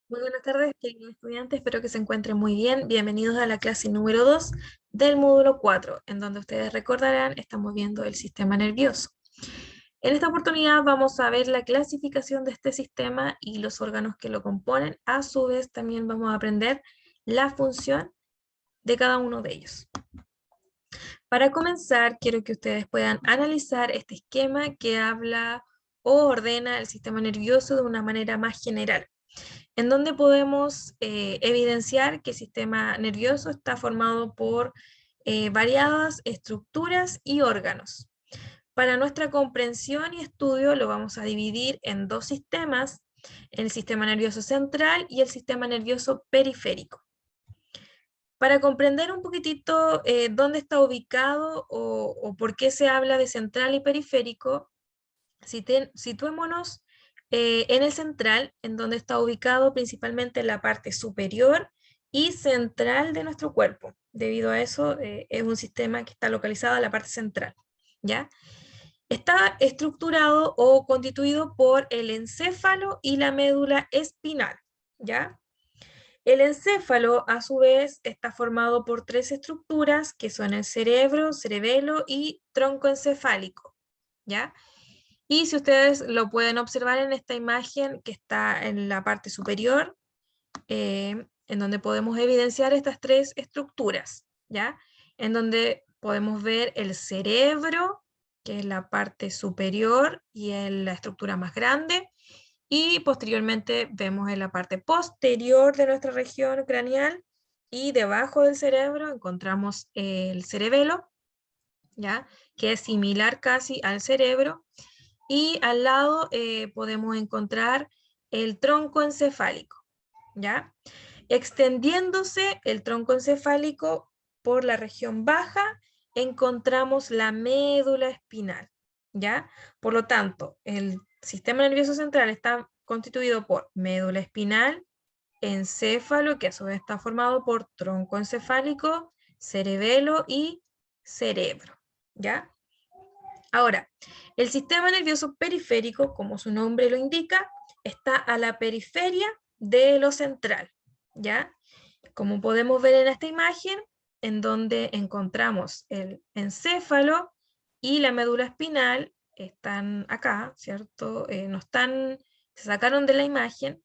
Muy buenas tardes, queridos estudiantes. Espero que se encuentren muy bien. Bienvenidos a la clase número 2 del módulo 4, en donde ustedes recordarán, estamos viendo el sistema nervioso. En esta oportunidad vamos a ver la clasificación de este sistema y los órganos que lo componen. A su vez, también vamos a aprender la función de cada uno de ellos. Para comenzar, quiero que ustedes puedan analizar este esquema que habla o ordena el sistema nervioso de una manera más general, en donde podemos evidenciar que el sistema nervioso está formado por variadas estructuras y órganos. Para nuestra comprensión y estudio lo vamos a dividir en dos sistemas, el sistema nervioso central y el sistema nervioso periférico. Para comprender un poquitito dónde está ubicado o por qué se habla de central y periférico, situémonos en el central, en donde está ubicado principalmente la parte superior y central de nuestro cuerpo. Debido a eso, es un sistema que está localizado en la parte central, ¿ya? Está estructurado o constituido por el encéfalo y la médula espinal, ¿ya? El encéfalo, a su vez, está formado por tres estructuras que son el cerebro, cerebelo y tronco encefálico, ¿ya? Y si ustedes lo pueden observar en esta imagen que está en la parte superior, en donde podemos evidenciar estas tres estructuras, ¿ya? En donde podemos ver el cerebro, que es la parte superior y es la estructura más grande, y posteriormente vemos en la parte posterior de nuestra región craneal y debajo del cerebro encontramos el cerebelo, ¿ya? Que es similar casi al cerebro, y al lado podemos encontrar el tronco encefálico, ¿ya? Extendiéndose el tronco encefálico por la región baja, encontramos la médula espinal, ¿ya? Por lo tanto, el sistema nervioso central está constituido por médula espinal, encéfalo, que a su vez está formado por tronco encefálico, cerebelo y cerebro, ¿ya? Ahora, el sistema nervioso periférico, como su nombre lo indica, está a la periferia de lo central, ¿ya? Como podemos ver en esta imagen, en donde encontramos el encéfalo y la médula espinal, están acá, ¿cierto? No están, se sacaron de la imagen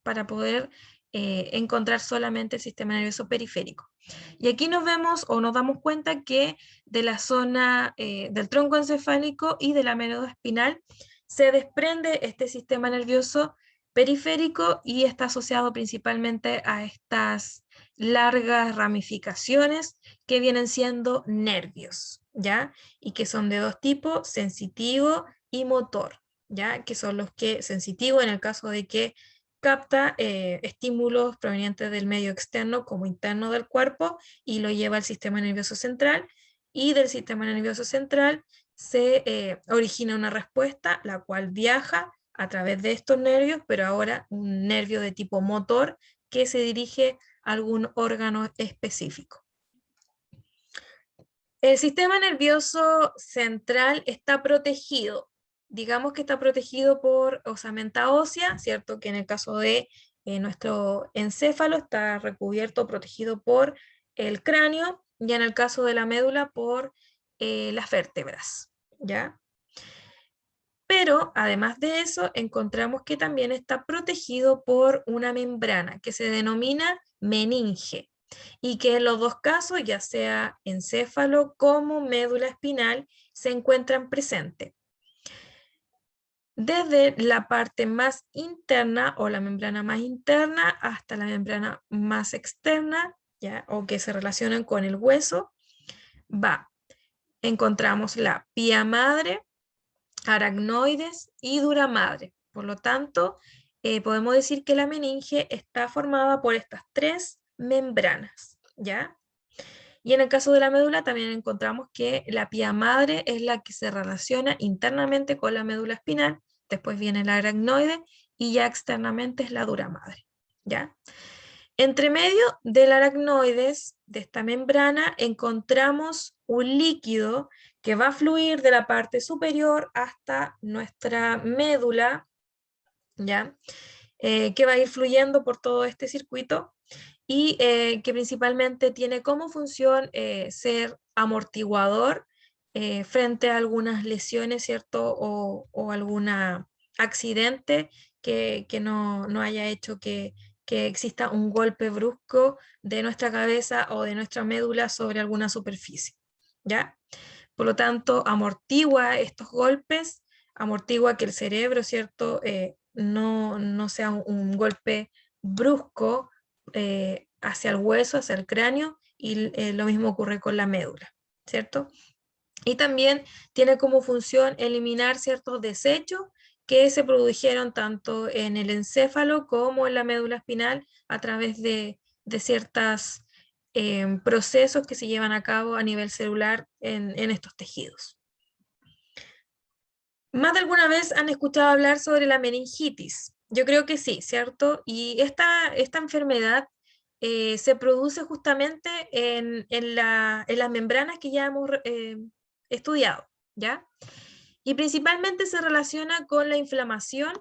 para poder encontrar solamente el sistema nervioso periférico. Y aquí nos vemos o nos damos cuenta que de la zona del tronco encefálico y de la médula espinal se desprende este sistema nervioso periférico y está asociado principalmente a estas largas ramificaciones que vienen siendo nervios, ¿ya? Y que son de dos tipos, sensitivo y motor, ¿ya? Que son los que, sensitivo en el caso de que capta estímulos provenientes del medio externo como interno del cuerpo y lo lleva al sistema nervioso central, y del sistema nervioso central se origina una respuesta, la cual viaja a través de estos nervios, pero ahora un nervio de tipo motor que se dirige a algún órgano específico. El sistema nervioso central está protegido. Digamos que está protegido por osamenta ósea, ¿cierto? Que en el caso de nuestro encéfalo está recubierto, protegido por el cráneo, y en el caso de la médula por las vértebras, ¿ya? Pero además de eso, encontramos que también está protegido por una membrana que se denomina meninge, y que en los dos casos, ya sea encéfalo como médula espinal, se encuentran presentes. Desde la parte más interna o la membrana más interna hasta la membrana más externa, ¿ya? O que se relacionan con el hueso, encontramos la pía madre, aracnoides y dura madre. Por lo tanto, podemos decir que la meninge está formada por estas tres membranas, ¿ya? Y en el caso de la médula también encontramos que la pía madre es la que se relaciona internamente con la médula espinal, después viene el aracnoide y ya externamente es la dura madre, ¿ya? Entre medio del aracnoides, de esta membrana, encontramos un líquido que va a fluir de la parte superior hasta nuestra médula, ¿ya? que va a ir fluyendo por todo este circuito y que principalmente tiene como función ser amortiguador frente a algunas lesiones, ¿cierto? O algún accidente que no haya hecho que exista un golpe brusco de nuestra cabeza o de nuestra médula sobre alguna superficie, ¿ya? Por lo tanto, amortigua estos golpes, amortigua que el cerebro, ¿cierto? No sea un golpe brusco hacia el hueso, hacia el cráneo, y lo mismo ocurre con la médula, ¿cierto? Y también tiene como función eliminar ciertos desechos que se produjeron tanto en el encéfalo como en la médula espinal a través de ciertos procesos que se llevan a cabo a nivel celular en estos tejidos. Más de alguna vez han escuchado hablar sobre la meningitis. Yo creo que sí, ¿cierto? Y esta enfermedad se produce justamente en las membranas que ya hemos estudiado, ¿ya? Y principalmente se relaciona con la inflamación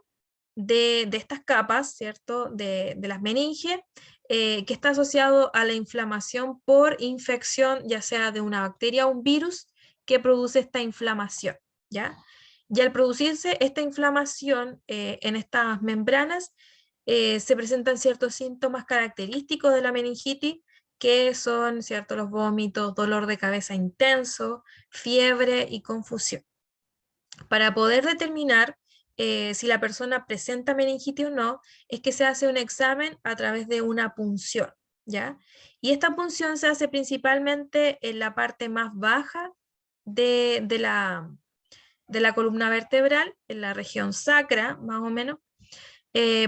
de estas capas, ¿cierto? De las meninges, que está asociado a la inflamación por infección, ya sea de una bacteria o un virus, que produce esta inflamación, ¿ya? Y al producirse esta inflamación en estas membranas, se presentan ciertos síntomas característicos de la meningitis, que son, ¿cierto? Los vómitos, dolor de cabeza intenso, fiebre y confusión. Para poder determinar si la persona presenta meningitis o no, es que se hace un examen a través de una punción, ¿ya? Y esta punción se hace principalmente en la parte más baja de la columna vertebral, en la región sacra, más o menos.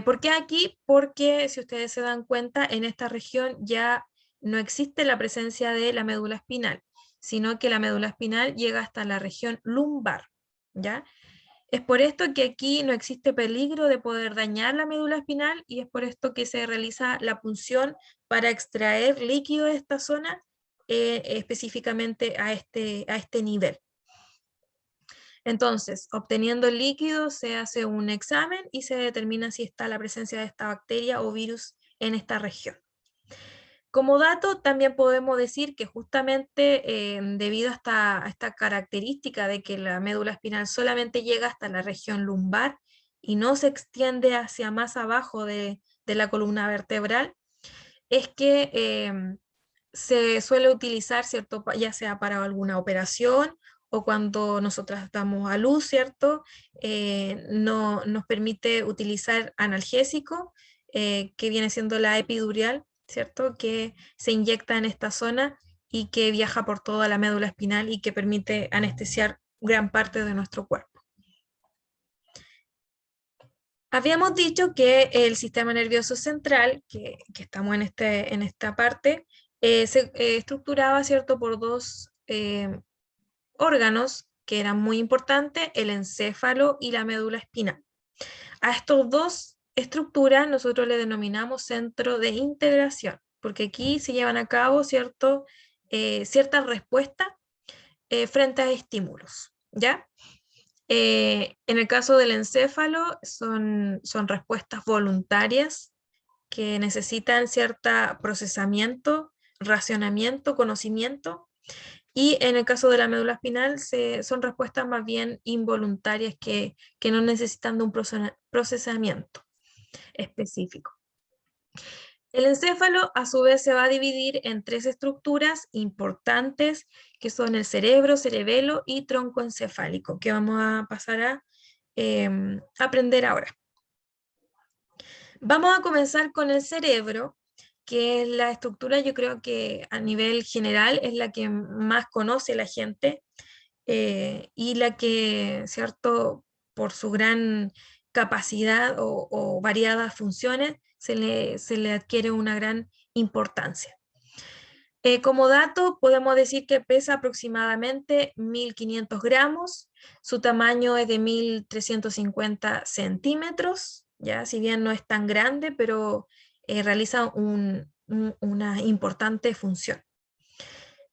¿Por qué aquí? Porque si ustedes se dan cuenta, en esta región ya no existe la presencia de la médula espinal, sino que la médula espinal llega hasta la región lumbar, ¿ya? Es por esto que aquí no existe peligro de poder dañar la médula espinal y es por esto que se realiza la punción para extraer líquido de esta zona, específicamente a este nivel. Entonces, obteniendo el líquido, se hace un examen y se determina si está la presencia de esta bacteria o virus en esta región. Como dato, también podemos decir que justamente debido a esta característica de que la médula espinal solamente llega hasta la región lumbar y no se extiende hacia más abajo de la columna vertebral, es que se suele utilizar, ¿cierto? Ya sea para alguna operación o cuando nosotras damos a luz, ¿cierto? No, nos permite utilizar analgésico, que viene siendo la epidural, ¿cierto? Que se inyecta en esta zona y que viaja por toda la médula espinal y que permite anestesiar gran parte de nuestro cuerpo. Habíamos dicho que el sistema nervioso central, que estamos en esta parte, se estructuraba, ¿cierto?, por dos órganos que eran muy importantes, el encéfalo y la médula espinal. A estos dos estructuras nosotros le denominamos centro de integración, porque aquí se llevan a cabo, ¿cierto?, ciertas respuestas frente a estímulos, ¿ya? En el caso del encéfalo son respuestas voluntarias que necesitan cierto procesamiento, racionamiento, conocimiento, y en el caso de la médula espinal son respuestas más bien involuntarias que no necesitan de un procesamiento específico. El encéfalo a su vez se va a dividir en tres estructuras importantes que son el cerebro, cerebelo y tronco encefálico, que vamos a pasar a aprender ahora. Vamos a comenzar con el cerebro, que es la estructura, yo creo que a nivel general es la que más conoce la gente y la que, ¿cierto?, por su gran capacidad o variadas funciones, se le adquiere una gran importancia. Como dato, podemos decir que pesa aproximadamente 1.500 gramos, su tamaño es de 1.350 centímetros, ya, si bien no es tan grande, pero realiza una importante función.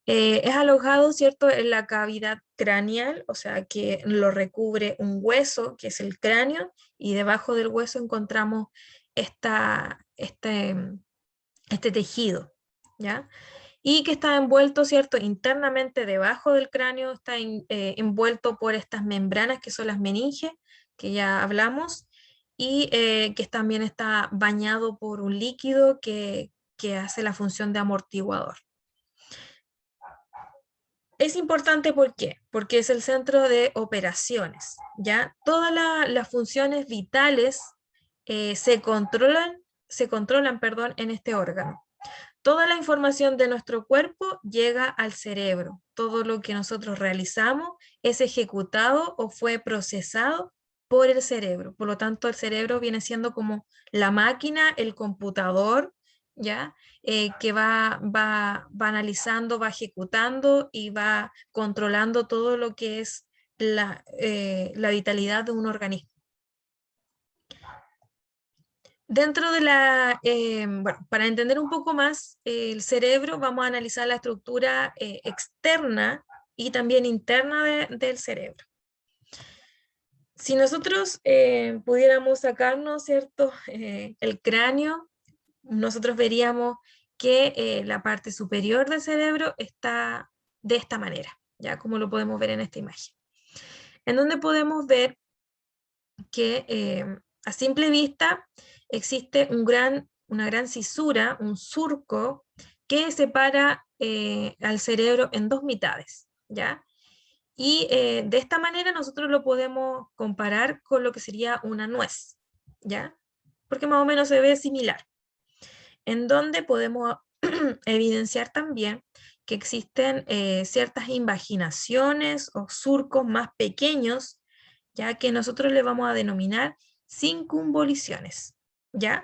Es alojado, ¿cierto?, en la cavidad craneal, o sea que lo recubre un hueso, que es el cráneo, y debajo del hueso encontramos este tejido, ¿ya? Y que está envuelto, ¿cierto? Internamente debajo del cráneo, está envuelto por estas membranas que son las meninges, que ya hablamos, y que también está bañado por un líquido que hace la función de amortiguador. Es importante, ¿por qué? Porque es el centro de operaciones, ¿ya? Todas las funciones vitales se controlan, perdón, en este órgano. Toda la información de nuestro cuerpo llega al cerebro. Todo lo que nosotros realizamos es ejecutado o fue procesado por el cerebro. Por lo tanto, el cerebro viene siendo como la máquina, el computador, ¿ya? Que va analizando, va ejecutando y va controlando todo lo que es la vitalidad de un organismo. Dentro de bueno, para entender un poco más el cerebro, vamos a analizar la estructura externa y también interna del cerebro. Si nosotros pudiéramos sacarnos, ¿cierto? El cráneo, nosotros veríamos que la parte superior del cerebro está de esta manera, ya como lo podemos ver en esta imagen, en donde podemos ver que a simple vista existe una gran cisura, un surco, que separa al cerebro en dos mitades, ¿ya? Y de esta manera nosotros lo podemos comparar con lo que sería una nuez, ¿ya? Porque más o menos se ve similar, en donde podemos evidenciar también que existen ciertas invaginaciones o surcos más pequeños, ya que nosotros le vamos a denominar circunvoluciones, ¿ya?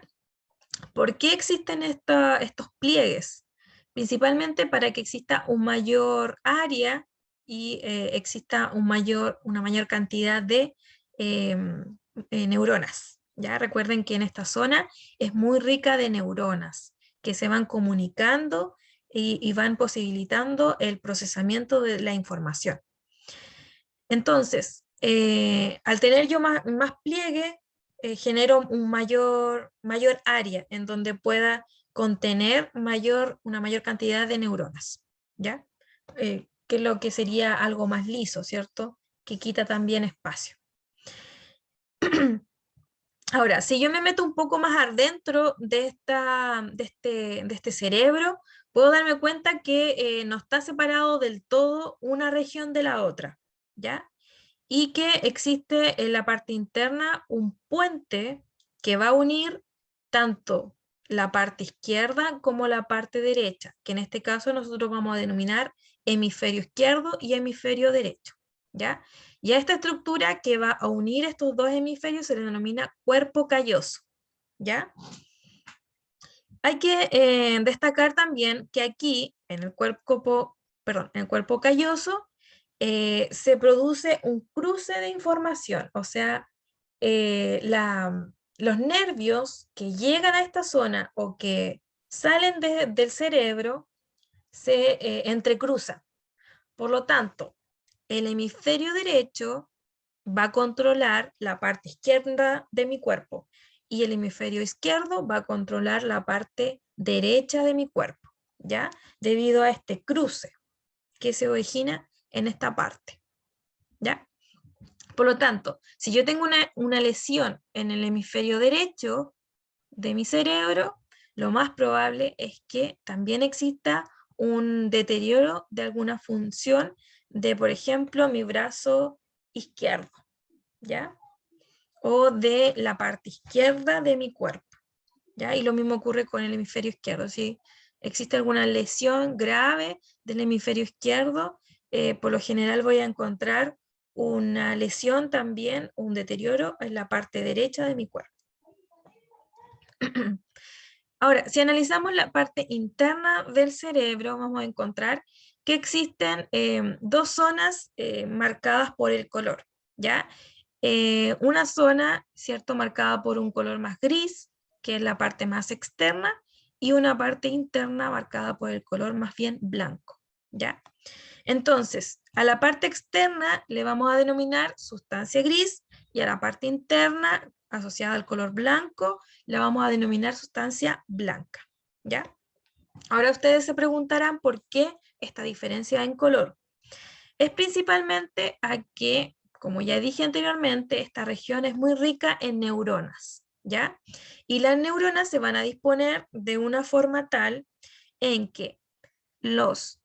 ¿Por qué existen estos pliegues? Principalmente para que exista un mayor área y exista una mayor cantidad de neuronas. ¿Ya? Recuerden que en esta zona es muy rica de neuronas que se van comunicando y van posibilitando el procesamiento de la información. Entonces, al tener yo más pliegue, genero mayor área en donde pueda contener una mayor cantidad de neuronas, ¿ya? Que es lo que sería algo más liso, ¿cierto? Que quita también espacio. Ahora, si yo me meto un poco más adentro de este cerebro, puedo darme cuenta que no está separado del todo una región de la otra, ¿ya? Y que existe en la parte interna un puente que va a unir tanto la parte izquierda como la parte derecha, que en este caso nosotros vamos a denominar hemisferio izquierdo y hemisferio derecho, ¿ya? Y a esta estructura que va a unir estos dos hemisferios se le denomina cuerpo calloso, ¿ya? Hay que destacar también que aquí, en el cuerpo calloso, se produce un cruce de información, o sea, los nervios que llegan a esta zona o que salen del cerebro se entrecruzan. Por lo tanto, el hemisferio derecho va a controlar la parte izquierda de mi cuerpo y el hemisferio izquierdo va a controlar la parte derecha de mi cuerpo, ¿ya? Debido a este cruce que se origina en esta parte, ¿ya? Por lo tanto, si yo tengo una lesión en el hemisferio derecho de mi cerebro, lo más probable es que también exista un deterioro de alguna función de, por ejemplo, mi brazo izquierdo, ¿ya? O de la parte izquierda de mi cuerpo, ¿ya? Y lo mismo ocurre con el hemisferio izquierdo. Si existe alguna lesión grave del hemisferio izquierdo, por lo general voy a encontrar una lesión también, un deterioro en la parte derecha de mi cuerpo. Ahora, si analizamos la parte interna del cerebro, vamos a encontrar que existen dos zonas marcadas por el color, ¿ya? Una zona, ¿cierto?, marcada por un color más gris, que es la parte más externa, y una parte interna marcada por el color más bien blanco, ¿ya? Entonces, a la parte externa le vamos a denominar sustancia gris y a la parte interna asociada al color blanco, la vamos a denominar sustancia blanca, ¿ya? Ahora ustedes se preguntarán por qué esta diferencia en color. Es principalmente a que, como ya dije anteriormente, esta región es muy rica en neuronas, ¿ya? Y las neuronas se van a disponer de una forma tal en que los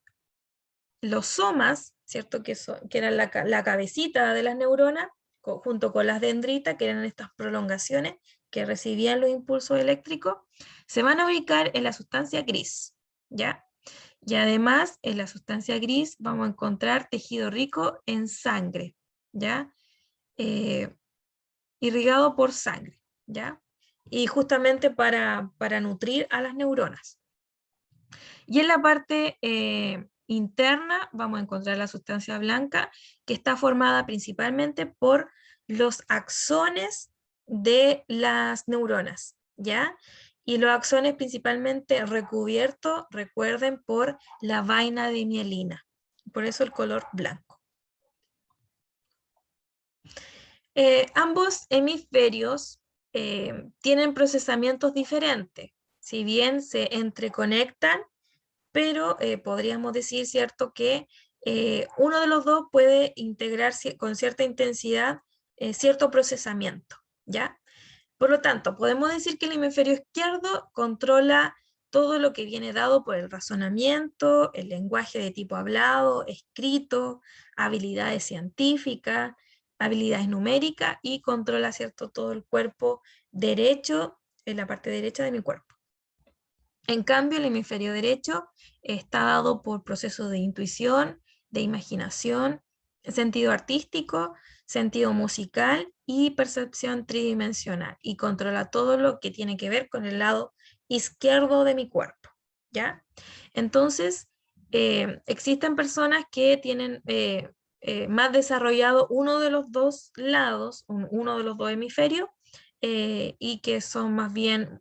somas, ¿cierto? Que eran la cabecita de las neuronas, junto con las dendritas, que eran estas prolongaciones que recibían los impulsos eléctricos, se van a ubicar en la sustancia gris, ¿ya? Y además, en la sustancia gris vamos a encontrar tejido rico en sangre, ¿ya? Irrigado por sangre, ¿ya? Y justamente para nutrir a las neuronas. Y en la parte interna vamos a encontrar la sustancia blanca, que está formada principalmente por los axones de las neuronas, ¿ya? Y los axones principalmente recubiertos, recuerden, por la vaina de mielina. Por eso el color blanco. Ambos hemisferios tienen procesamientos diferentes. Si bien se entreconectan, pero podríamos decir, ¿cierto?, que uno de los dos puede integrar con cierta intensidad cierto procesamiento, ¿ya? Por lo tanto, podemos decir que el hemisferio izquierdo controla todo lo que viene dado por el razonamiento, el lenguaje de tipo hablado, escrito, habilidades científicas, habilidades numéricas, y controla, ¿cierto?, todo el cuerpo derecho, en la parte derecha de mi cuerpo. En cambio, el hemisferio derecho está dado por procesos de intuición, de imaginación, sentido artístico, sentido musical y percepción tridimensional, y controla todo lo que tiene que ver con el lado izquierdo de mi cuerpo, ¿ya? Entonces, existen personas que tienen más desarrollado uno de los dos lados, uno de los dos hemisferios, y que son más bien...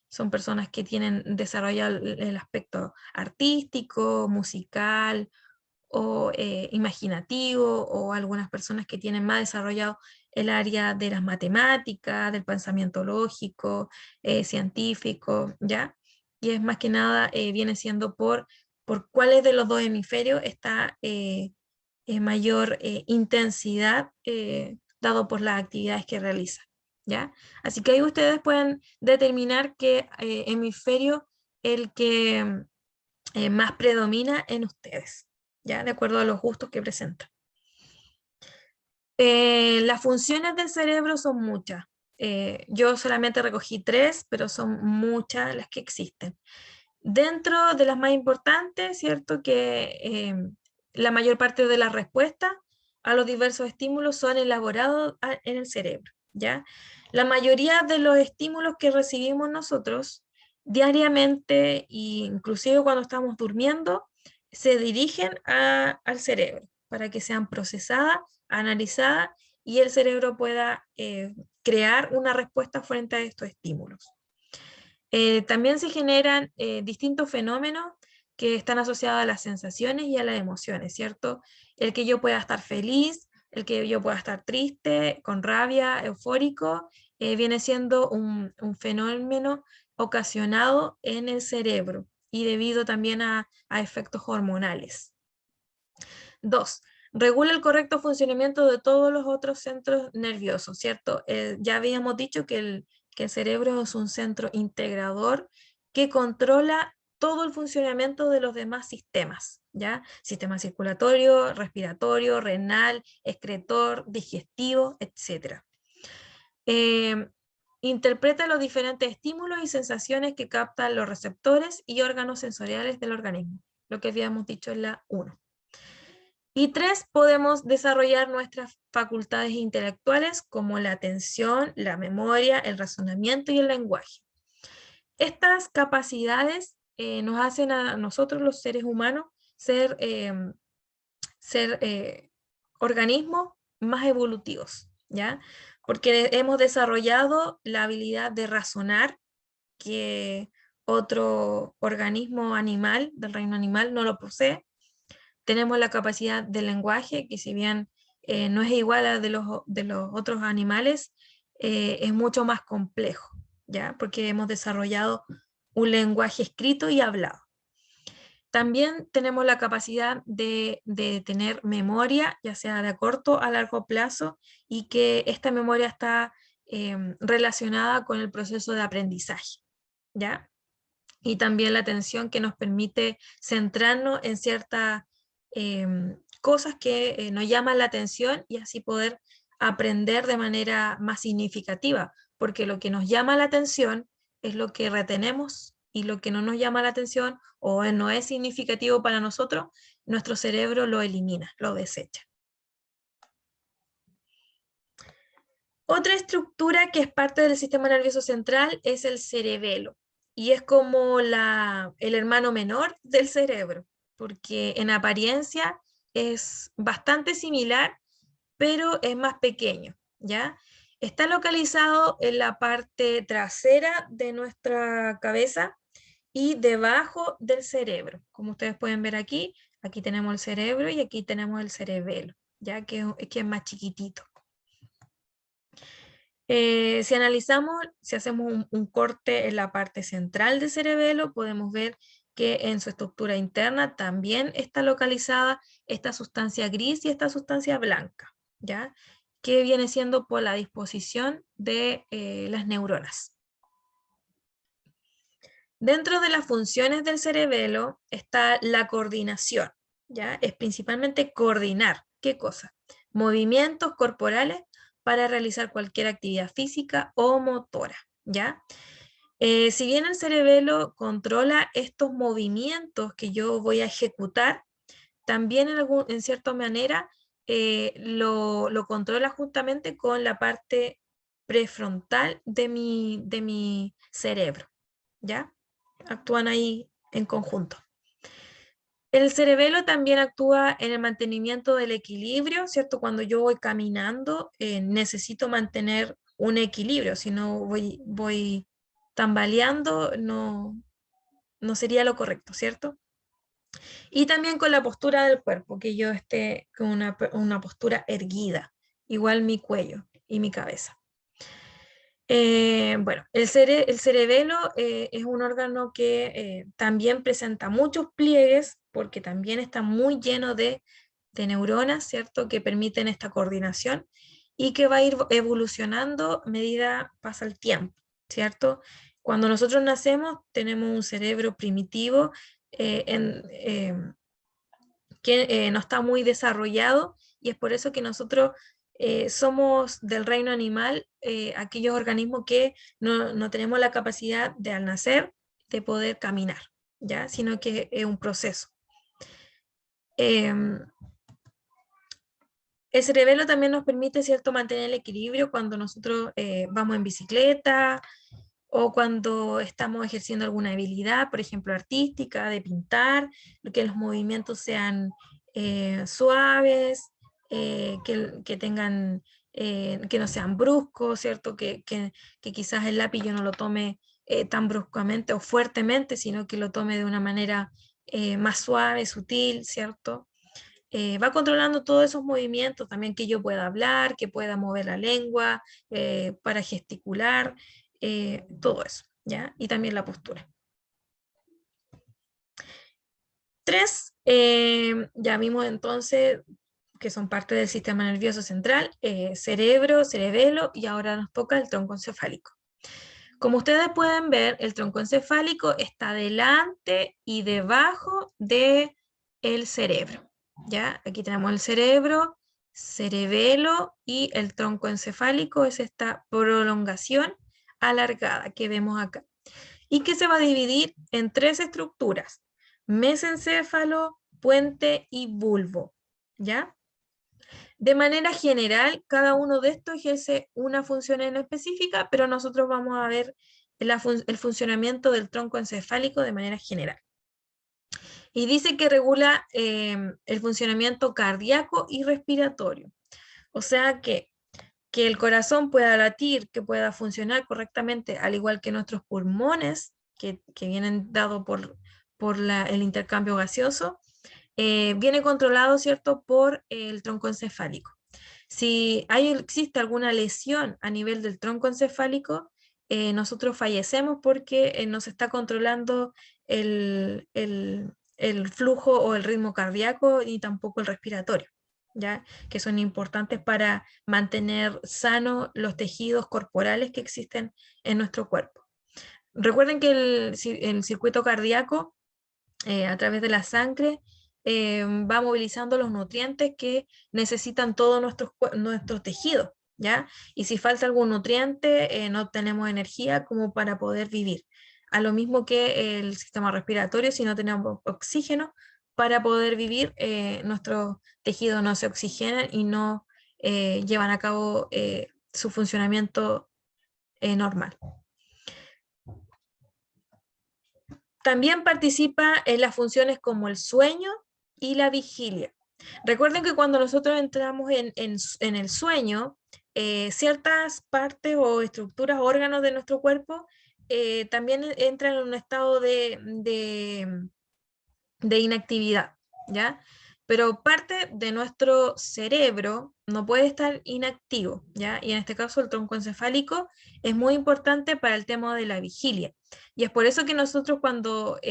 son personas que tienen desarrollado el aspecto artístico, musical o imaginativo, o algunas personas que tienen más desarrollado el área de las matemáticas, del pensamiento lógico, científico, ¿ya? Y es más que nada, viene siendo por cuáles de los dos hemisferios está mayor intensidad, dado por las actividades que realizan, ¿ya? Así que ahí ustedes pueden determinar qué hemisferio el que más predomina en ustedes, ¿ya? De acuerdo a los gustos que presentan. Las funciones del cerebro son muchas. Yo solamente recogí 3, pero son muchas las que existen. Dentro de las más importantes, ¿cierto?, que la mayor parte de las respuestas a los diversos estímulos son elaborados en el cerebro, ¿ya? La mayoría de los estímulos que recibimos nosotros diariamente, e inclusive cuando estamos durmiendo, se dirigen al cerebro para que sean procesadas, analizadas, y el cerebro pueda crear una respuesta frente a estos estímulos. También se generan distintos fenómenos que están asociados a las sensaciones y a las emociones, ¿cierto? El que yo pueda estar feliz, el que yo pueda estar triste, con rabia, eufórico, viene siendo un fenómeno ocasionado en el cerebro y debido también a efectos hormonales. 2. Regula el correcto funcionamiento de todos los otros centros nerviosos, ¿cierto? Ya habíamos dicho que el cerebro es un centro integrador que controla todo el funcionamiento de los demás sistemas, ¿ya? Sistema circulatorio, respiratorio, renal, excretor, digestivo, etc. Interpreta los diferentes estímulos y sensaciones que captan los receptores y órganos sensoriales del organismo, lo que habíamos dicho en la 1. Y 3, podemos desarrollar nuestras facultades intelectuales como la atención, la memoria, el razonamiento y el lenguaje. Estas capacidades nos hacen a nosotros los seres humanos ser organismos más evolutivos, ¿ya? Porque hemos desarrollado la habilidad de razonar, que otro organismo animal del reino animal no lo posee. Tenemos la capacidad del lenguaje, que si bien no es igual a la de los otros animales, es mucho más complejo, ¿ya? Porque hemos desarrollado un lenguaje escrito y hablado. También tenemos la capacidad de tener memoria, ya sea de a corto a largo plazo, y que esta memoria está relacionada con el proceso de aprendizaje, ¿ya? Y también la atención que nos permite centrarnos en ciertas cosas que nos llaman la atención y así poder aprender de manera más significativa, porque lo que nos llama la atención es lo que retenemos y lo que no nos llama la atención o no es significativo para nosotros, nuestro cerebro lo elimina, lo desecha. Otra estructura que es parte del sistema nervioso central es el cerebelo y es como el hermano menor del cerebro, porque en apariencia es bastante similar, pero es más pequeño, ¿ya? Está localizado en la parte trasera de nuestra cabeza y debajo del cerebro. Como ustedes pueden ver aquí, aquí tenemos el cerebro y aquí tenemos el cerebelo, ya que es más chiquitito. Si analizamos, si hacemos un corte en la parte central del cerebelo, podemos ver que en su estructura interna también está localizada esta sustancia gris y esta sustancia blanca, ¿ya? Que viene siendo por la disposición de las neuronas. Dentro de las funciones del cerebelo está la coordinación, ¿ya? Es principalmente coordinar, ¿qué cosa? Movimientos corporales para realizar cualquier actividad física o motora, ¿ya? Si bien el cerebelo controla estos movimientos que yo voy a ejecutar, también en cierta manera lo controla justamente con la parte prefrontal de mi cerebro, ¿ya? Actúan ahí en conjunto. El cerebelo también actúa en el mantenimiento del equilibrio, ¿cierto? Cuando yo voy caminando, necesito mantener un equilibrio, si no voy tambaleando, no sería lo correcto, ¿cierto? Y también con la postura del cuerpo, que yo esté con una postura erguida, igual mi cuello y mi cabeza. Bueno, el cerebelo es un órgano que también presenta muchos pliegues porque también está muy lleno de neuronas, ¿cierto? Que permiten esta coordinación y que va a ir evolucionando a medida pasa el tiempo, ¿cierto? Cuando nosotros nacemos tenemos un cerebro primitivo que no está muy desarrollado y es por eso que nosotros somos del reino animal aquellos organismos que no tenemos la capacidad de al nacer de poder caminar, ¿ya? Sino que es un proceso. El cerebelo también nos permite, ¿cierto?, mantener el equilibrio cuando nosotros vamos en bicicleta o cuando estamos ejerciendo alguna habilidad, por ejemplo, artística, de pintar, que los movimientos sean suaves, que tengan, que no sean bruscos, ¿cierto? Que quizás el lápiz yo no lo tome tan bruscamente o fuertemente, sino que lo tome de una manera más suave, sutil, ¿cierto? Va controlando todos esos movimientos, también que yo pueda hablar, que pueda mover la lengua para gesticular, todo eso, ¿ya? Y también la postura. 3, ya vimos entonces que son parte del sistema nervioso central, cerebro, cerebelo, y ahora nos toca el tronco encefálico. Como ustedes pueden ver, el tronco encefálico está delante y debajo del cerebro, ¿ya? Aquí tenemos el cerebro, cerebelo y el tronco encefálico es esta prolongación alargada que vemos acá y que se va a dividir en 3 estructuras: mesencéfalo, puente y bulbo, ¿ya? De manera general, cada uno de estos ejerce una función en específica, pero nosotros vamos a ver el funcionamiento del tronco encefálico de manera general. Y dice que regula el funcionamiento cardíaco y respiratorio. O sea que el corazón pueda latir, que pueda funcionar correctamente, al igual que nuestros pulmones, que vienen dados por el intercambio gaseoso, viene controlado, ¿cierto?, por el tronco encefálico. Si existe alguna lesión a nivel del tronco encefálico, nosotros fallecemos porque no se está controlando el flujo o el ritmo cardíaco y tampoco el respiratorio, ¿ya? Que son importantes para mantener sanos los tejidos corporales que existen en nuestro cuerpo. Recuerden que el circuito cardíaco, a través de la sangre, va movilizando los nutrientes que necesitan todos nuestros tejidos, ¿ya? Y si falta algún nutriente, no tenemos energía como para poder vivir. A lo mismo que el sistema respiratorio, si no tenemos oxígeno para poder vivir, nuestros tejidos no se oxigenan y no llevan a cabo su funcionamiento normal. También participa en las funciones como el sueño y la vigilia. Recuerden que cuando nosotros entramos en el sueño, ciertas partes o estructuras, órganos de nuestro cuerpo también entran en un estado de inactividad, ¿ya? Pero parte de nuestro cerebro no puede estar inactivo, ¿ya? Y en este caso el tronco encefálico es muy importante para el tema de la vigilia. Y es por eso que nosotros cuando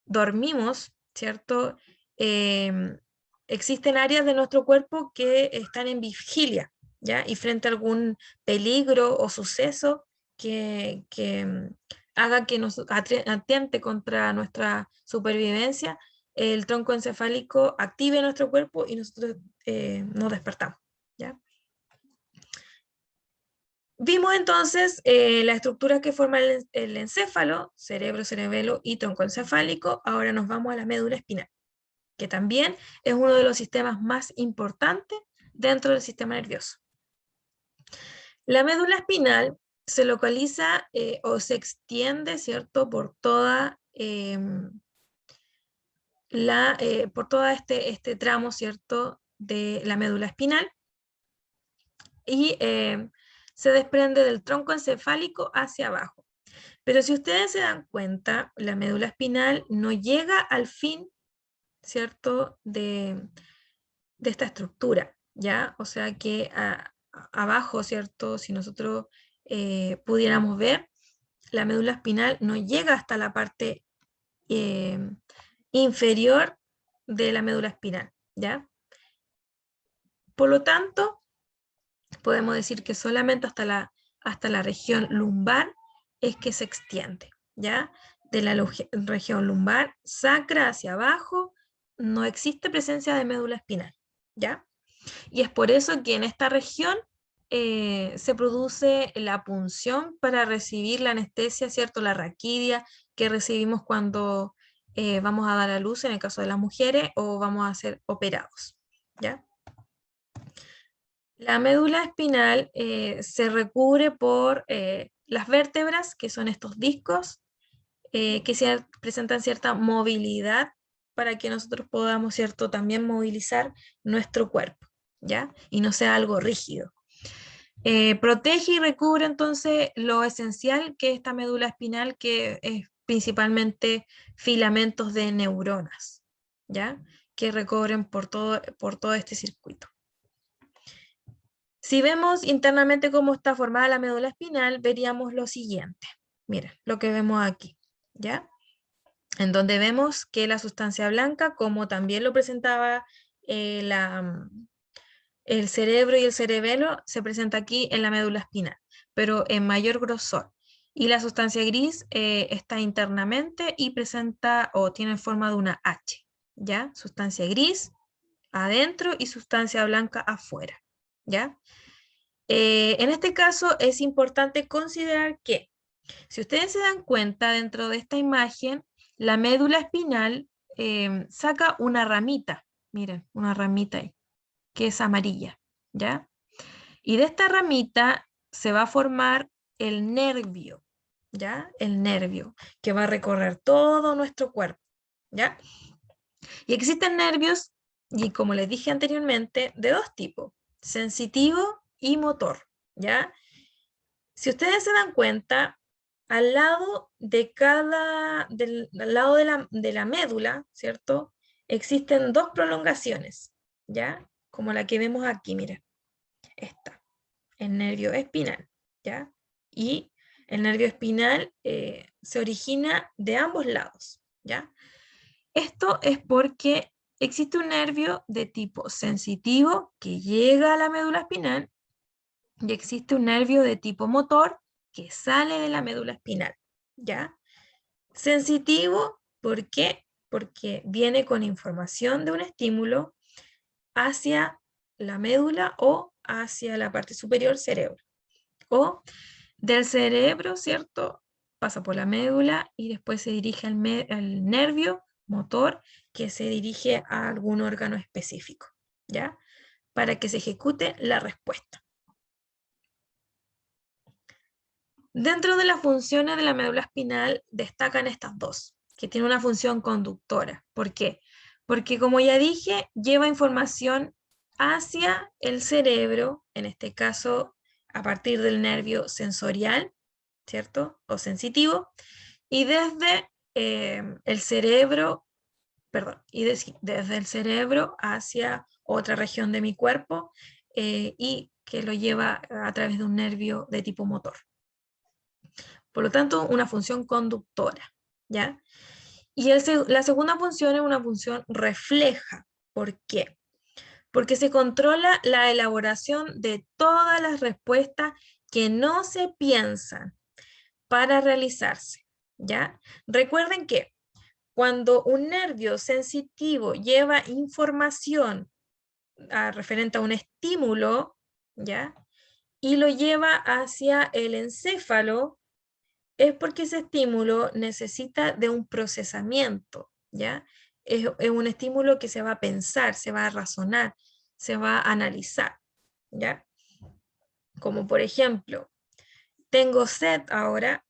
dormimos, ¿cierto? Existen áreas de nuestro cuerpo que están en vigilia, ¿ya? Y frente a algún peligro o suceso que haga que nos atiente contra nuestra supervivencia, el tronco encefálico active nuestro cuerpo y nosotros nos despertamos, ¿ya? Vimos entonces las estructuras que forman el encéfalo, cerebro, cerebelo y tronco encefálico. Ahora nos vamos a la médula espinal, que también es uno de los sistemas más importantes dentro del sistema nervioso. La médula espinal se localiza o se extiende, ¿cierto?, por toda por todo este tramo, ¿cierto?, de la médula espinal, y se desprende del tronco encefálico hacia abajo. Pero si ustedes se dan cuenta, la médula espinal no llega al fin, ¿cierto?, de esta estructura, ¿ya? O sea que abajo, ¿cierto?, si nosotros pudiéramos ver, la médula espinal no llega hasta la parte inferior de la médula espinal, ¿ya? Por lo tanto, podemos decir que solamente hasta la región lumbar es que se extiende, ¿ya? De la región lumbar sacra hacia abajo no existe presencia de médula espinal, ¿ya? Y es por eso que en esta región se produce la punción para recibir la anestesia, ¿cierto? La raquidia que recibimos cuando vamos a dar a luz en el caso de las mujeres o vamos a ser operados, ¿ya? La médula espinal se recubre por las vértebras, que son estos discos, que presentan cierta movilidad para que nosotros podamos, ¿cierto?, también movilizar nuestro cuerpo, ¿ya? Y no sea algo rígido. Protege y recubre entonces lo esencial que es esta médula espinal, que es principalmente filamentos de neuronas, ¿ya? Que recubren por todo este circuito. Si vemos internamente cómo está formada la médula espinal, veríamos lo siguiente. Miren, lo que vemos aquí, ¿ya? En donde vemos que la sustancia blanca, como también lo presentaba el cerebro y el cerebelo, se presenta aquí en la médula espinal, pero en mayor grosor. Y la sustancia gris está internamente y presenta o tiene forma de una H, ¿ya? Sustancia gris adentro y sustancia blanca afuera, ¿ya? En este caso es importante considerar que, si ustedes se dan cuenta, dentro de esta imagen, la médula espinal saca una ramita, miren, una ramita ahí, que es amarilla, ¿ya? Y de esta ramita se va a formar el nervio, ¿ya? El nervio, que va a recorrer todo nuestro cuerpo, ¿ya? Y existen nervios, y como les dije anteriormente, de dos tipos, sensitivo y motor, ¿ya? Si ustedes se dan cuenta, al lado al lado de la médula, ¿cierto? Existen dos prolongaciones, ¿ya? Como la que vemos aquí, miren. está el nervio espinal, ¿ya? Y el nervio espinal se origina de ambos lados, ¿ya? Esto es porque existe un nervio de tipo sensitivo que llega a la médula espinal y existe un nervio de tipo motor que sale de la médula espinal, ¿ya? Sensitivo, ¿por qué? Porque viene con información de un estímulo hacia la médula o hacia la parte superior cerebro. O del cerebro, ¿cierto? Pasa por la médula y después se dirige al nervio motor que se dirige a algún órgano específico, ¿ya? Para que se ejecute la respuesta. Dentro de las funciones de la médula espinal destacan estas dos, que tiene una función conductora. ¿Por qué? Porque como ya dije, lleva información hacia el cerebro, en este caso a partir del nervio sensorial, ¿cierto? O sensitivo, y desde el cerebro, perdón, y desde el cerebro hacia otra región de mi cuerpo y que lo lleva a través de un nervio de tipo motor. Por lo tanto, una función conductora, ¿ya? Y la segunda función es una función refleja. ¿Por qué? Porque se controla la elaboración de todas las respuestas que no se piensan para realizarse, ¿ya? Recuerden que cuando un nervio sensitivo lleva información referente a un estímulo, ¿ya? Y lo lleva hacia el encéfalo, es porque ese estímulo necesita de un procesamiento, ¿ya? Es un estímulo que se va a pensar, se va a razonar, se va a analizar, ¿ya? Como por ejemplo, tengo sed ahora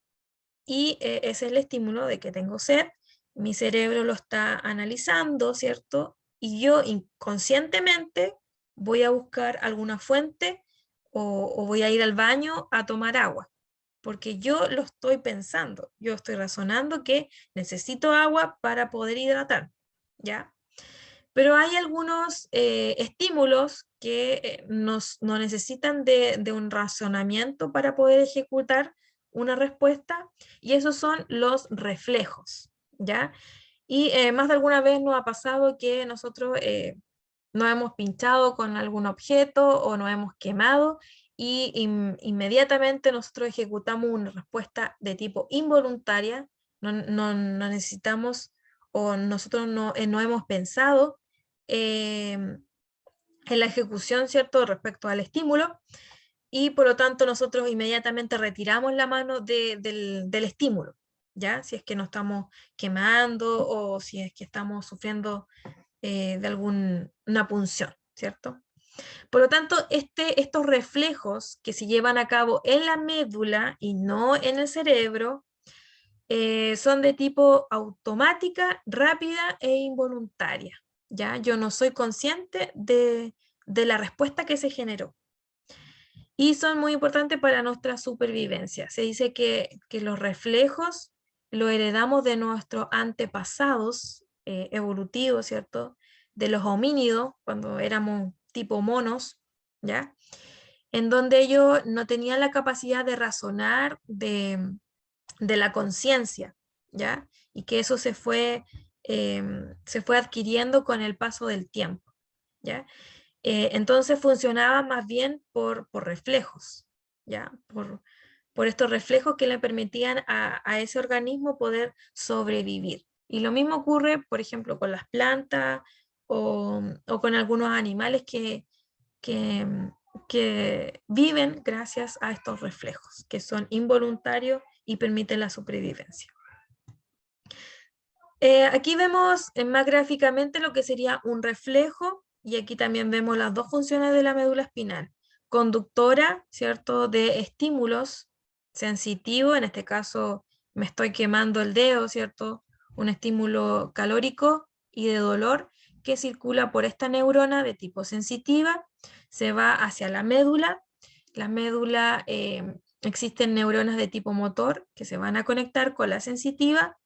y ese es el estímulo de que tengo sed, mi cerebro lo está analizando, ¿cierto? Y yo inconscientemente voy a buscar alguna fuente o voy a ir al baño a tomar agua, porque yo lo estoy pensando, yo estoy razonando que necesito agua para poder hidratar, ¿ya? Pero hay algunos estímulos que no necesitan de un razonamiento para poder ejecutar una respuesta, y esos son los reflejos, ¿ya? Y más de alguna vez nos ha pasado que nosotros nos hemos pinchado con algún objeto o nos hemos quemado y inmediatamente nosotros ejecutamos una respuesta de tipo involuntaria, no necesitamos o nosotros no hemos pensado en la ejecución, ¿cierto?, respecto al estímulo, y por lo tanto nosotros inmediatamente retiramos la mano del estímulo, ¿ya? Si es que nos estamos quemando o si es que estamos sufriendo de alguna punción, ¿cierto? Por lo tanto, estos reflejos que se llevan a cabo en la médula y no en el cerebro son de tipo automática, rápida e involuntaria, ¿ya? Yo no soy consciente de la respuesta que se generó. Y son muy importantes para nuestra supervivencia. Se dice que los reflejos lo heredamos de nuestros antepasados evolutivos, ¿cierto? De los homínidos, cuando éramos tipo monos, ¿ya? En donde ellos no tenían la capacidad de razonar de la conciencia, ¿ya? Y que eso se fue adquiriendo con el paso del tiempo, ¿ya? Entonces funcionaba más bien por reflejos, ¿ya? Por estos reflejos que le permitían a ese organismo poder sobrevivir. Y lo mismo ocurre, por ejemplo, con las plantas o con algunos animales que, que viven gracias a estos reflejos, que son involuntarios y permiten la supervivencia. Aquí vemos más gráficamente lo que sería un reflejo, y aquí también vemos las dos funciones de la médula espinal. Conductora, ¿cierto?, de estímulos sensitivo, en este caso me estoy quemando el dedo, ¿cierto?, un estímulo calórico y de dolor que circula por esta neurona de tipo sensitiva, se va hacia la médula. La médula, existen neuronas de tipo motor que se van a conectar con la sensitiva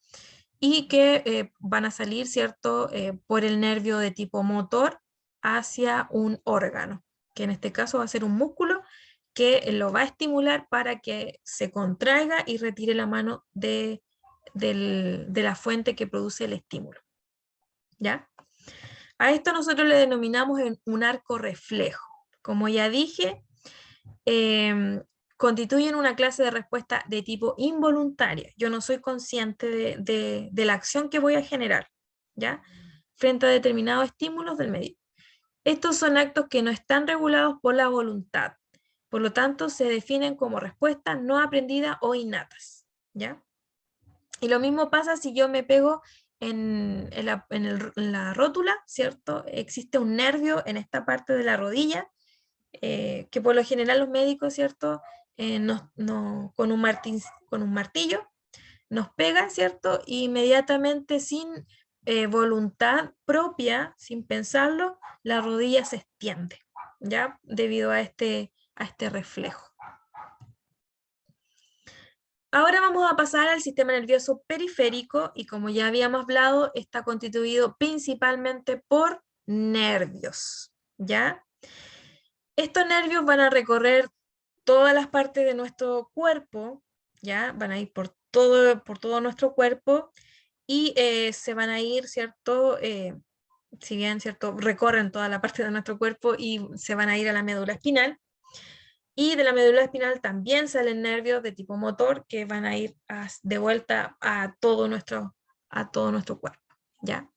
y que van a salir, ¿cierto?, por el nervio de tipo motor hacia un órgano, que en este caso va a ser un músculo que lo va a estimular para que se contraiga y retire la mano de la fuente que produce el estímulo. ¿Ya? A esto nosotros le denominamos un arco reflejo. Como ya dije, constituyen una clase de respuesta de tipo involuntaria. Yo no soy consciente de la acción que voy a generar, ¿ya? Frente a determinados estímulos del medio. Estos son actos que no están regulados por la voluntad. Por lo tanto, se definen como respuestas no aprendidas o innatas, ¿ya? Y lo mismo pasa si yo me pego en la rótula, ¿cierto? Existe un nervio en esta parte de la rodilla, que por lo general los médicos, ¿cierto? Con un martillo nos pegan, ¿cierto? Y inmediatamente sin voluntad propia, sin pensarlo, la rodilla se extiende, ¿ya? Debido a este reflejo. Ahora vamos a pasar al sistema nervioso periférico y como ya habíamos hablado, está constituido principalmente por nervios, ¿ya? Estos nervios van a recorrer todas las partes de nuestro cuerpo, ¿ya? Van a ir por todo nuestro cuerpo y se van a ir, ¿cierto? Si bien, ¿cierto? Recorren toda la parte de nuestro cuerpo y se van a ir a la médula espinal. Y de la médula espinal también salen nervios de tipo motor que van a ir de vuelta a todo nuestro cuerpo, ¿ya?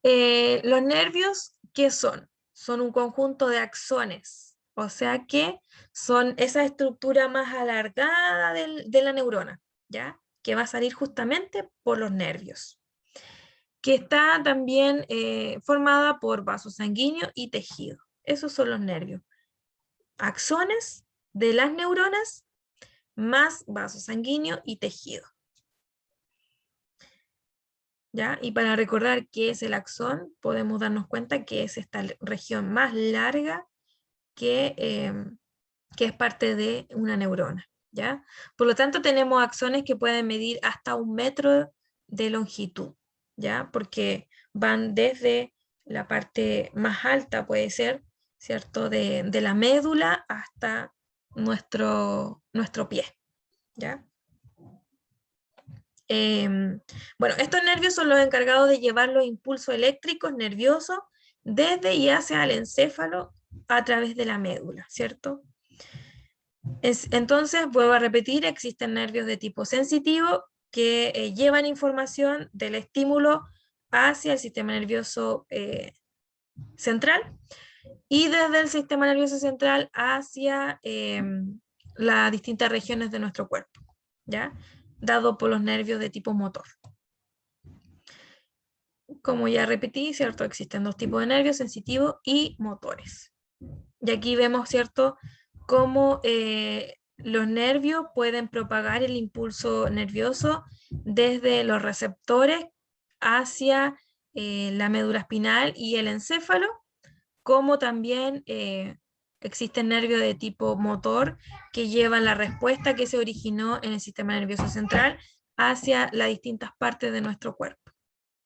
Los nervios, ¿qué son? Son un conjunto de axones, o sea que son esa estructura más alargada de la neurona, ¿ya? Que va a salir justamente por los nervios, que está también formada por vasos sanguíneos y tejido. Esos son los nervios. Axones de las neuronas más vasos sanguíneos y tejido. ¿Ya? Y para recordar qué es el axón, podemos darnos cuenta que es esta región más larga que es parte de una neurona, ¿ya? Por lo tanto, tenemos axones que pueden medir hasta 1 metro de longitud, ¿ya? Porque van desde la parte más alta, puede ser, ¿cierto? De la médula hasta nuestro pie, ¿ya? Bueno, estos nervios son los encargados de llevar los impulsos eléctricos nerviosos desde y hacia el encéfalo a través de la médula, ¿cierto? Entonces, vuelvo a repetir, existen nervios de tipo sensitivo que llevan información del estímulo hacia el sistema nervioso central y desde el sistema nervioso central hacia las distintas regiones de nuestro cuerpo, ¿ya? Dado por los nervios de tipo motor. Como ya repetí, ¿cierto? Existen dos tipos de nervios, sensitivos y motores. Y aquí vemos, ¿cierto?, cómo los nervios pueden propagar el impulso nervioso desde los receptores hacia la médula espinal y el encéfalo, como también existen nervios de tipo motor que llevan la respuesta que se originó en el sistema nervioso central hacia las distintas partes de nuestro cuerpo.